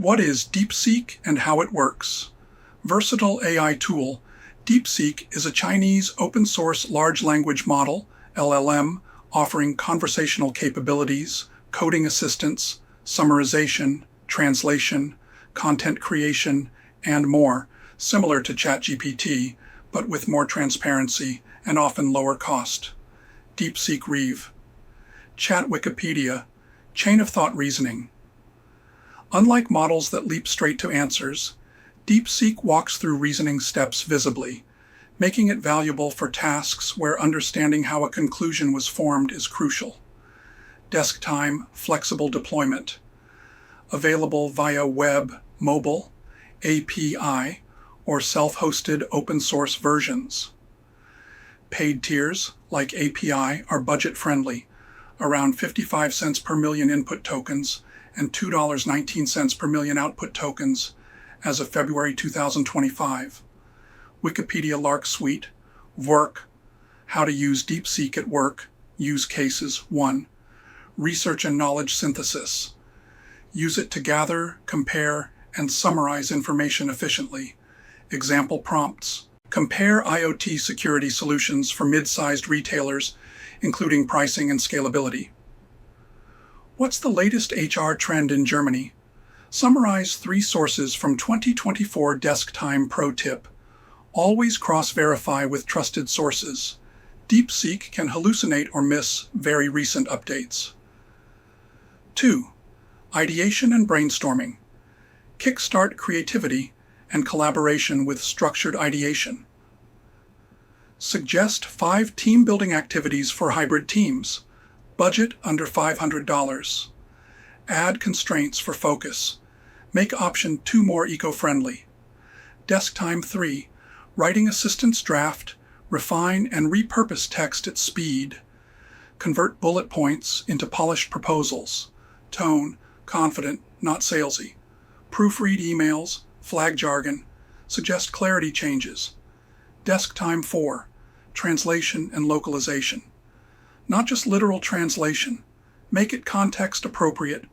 What is DeepSeek and how it works? Versatile AI tool, DeepSeek is a Chinese open-source large language model, LLM, offering conversational capabilities, coding assistance, summarization, translation, content creation, and more, similar to ChatGPT, but with more transparency and often lower cost. DeepSeek Reeve. Chat Wikipedia, chain of thought reasoning. Unlike models that leap straight to answers, DeepSeek walks through reasoning steps visibly, making it valuable for tasks where understanding how a conclusion was formed is crucial. Desk time, flexible deployment. Available via web, mobile, API, or self-hosted open-source versions. Paid tiers, like API, are budget-friendly, around 55 cents per million input tokens and $2.19 per million output tokens as of February 2025. Wikipedia Lark Suite, Work, How to Use DeepSeek at Work, Use Cases 1, Research and Knowledge Synthesis. Use it to gather, compare, and summarize information efficiently. Example prompts. Compare IoT security solutions for mid-sized retailers, including pricing and scalability. What's the latest HR trend in Germany? Summarize 3 sources from 2024 Desk Time Pro Tip. Always cross-verify with trusted sources. DeepSeek can hallucinate or miss very recent updates. 2. Ideation and brainstorming. Kickstart creativity and collaboration with structured ideation. Suggest 5 team-building activities for hybrid teams. Budget under $500. Add constraints for focus. Make option 2 more eco-friendly. Desk time 3. Writing assistance draft, refine and repurpose text at speed. Convert bullet points into polished proposals. Tone, confident, not salesy. Proofread emails, flag jargon, suggest clarity changes. Desk time 4. Translation and localization. Not just literal translation. Make it context appropriate.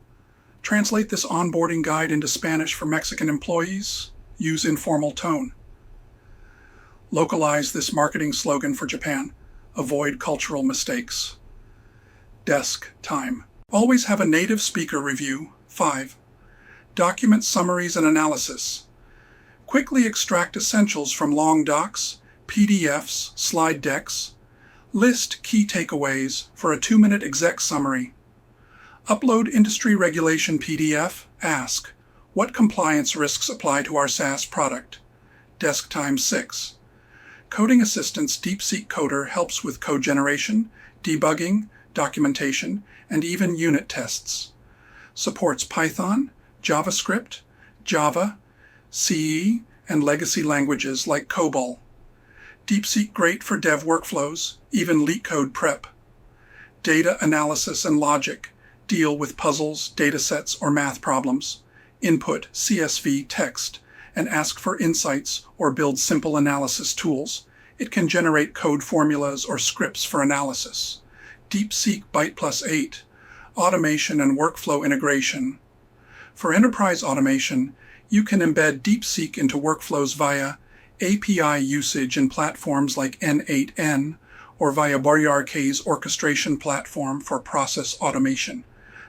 Translate this onboarding guide into Spanish for Mexican employees. Use informal tone. Localize this marketing slogan for Japan. Avoid cultural mistakes. Desk time. Always have a native speaker review. 5. Document summaries and analysis. Quickly extract essentials from long docs, PDFs, slide decks. List key takeaways for a 2-minute exec summary. Upload industry regulation PDF. Ask, what compliance risks apply to our SaaS product? Desk time 6. Coding Assistance DeepSeek Coder helps with code generation, debugging, documentation, and even unit tests. Supports Python, JavaScript, Java, C, and legacy languages like COBOL. DeepSeek great for dev workflows, even leak code prep. Data analysis and logic. Deal with puzzles, datasets, or math problems. Input CSV text and ask for insights or build simple analysis tools. It can generate code formulas or scripts for analysis. DeepSeek Byte+ 8. Automation and workflow integration. For enterprise automation, you can embed DeepSeek into workflows via API usage in platforms like N8N or via WRK's orchestration platform for process automation.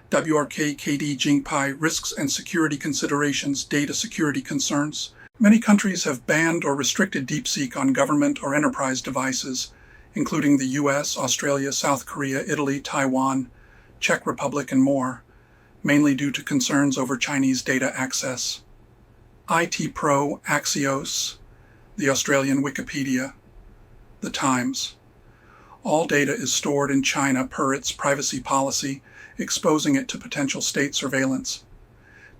WRK KD Jingpai Risks and Security Considerations Data Security Concerns. Many countries have banned or restricted DeepSeek on government or enterprise devices, including the US, Australia, South Korea, Italy, Taiwan, Czech Republic, and more, mainly due to concerns over Chinese data access. IT Pro Axios, the Australian Wikipedia, The Times. All data is stored in China per its privacy policy, exposing it to potential state surveillance.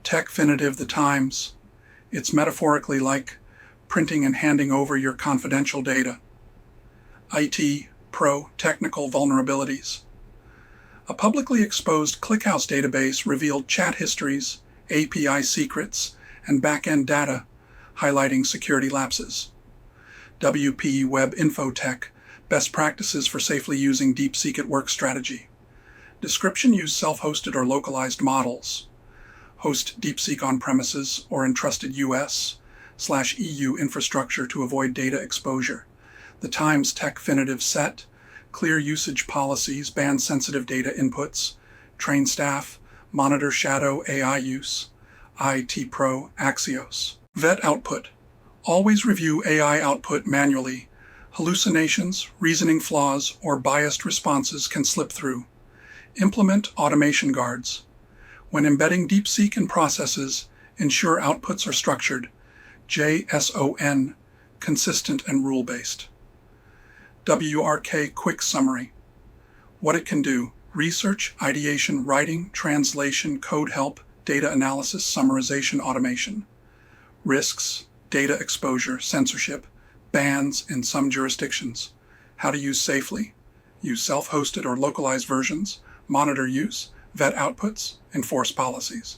Techfinitive The Times. It's metaphorically like printing and handing over your confidential data. IT Pro Technical Vulnerabilities. A publicly exposed ClickHouse database revealed chat histories, API secrets, and back-end data, highlighting security lapses. WP Web Infotech, Best Practices for Safely Using DeepSeek at Work Strategy. Description: use self-hosted or localized models. Host DeepSeek on premises or in trusted US/EU infrastructure to avoid data exposure. The Times Tech-Finitive Set. Clear usage policies, ban sensitive data inputs. Train staff. Monitor shadow AI use. IT Pro Axios. Vet output. Always review AI output manually. Hallucinations, reasoning flaws, or biased responses can slip through. Implement automation guards. When embedding DeepSeek in processes, ensure outputs are structured. JSON, consistent and rule-based. WRK quick summary. What it can do: research, ideation, writing, translation, code help, data analysis, summarization, automation. Risks: data exposure, censorship, bans in some jurisdictions. How to use safely: use self-hosted or localized versions, monitor use, vet outputs, enforce policies.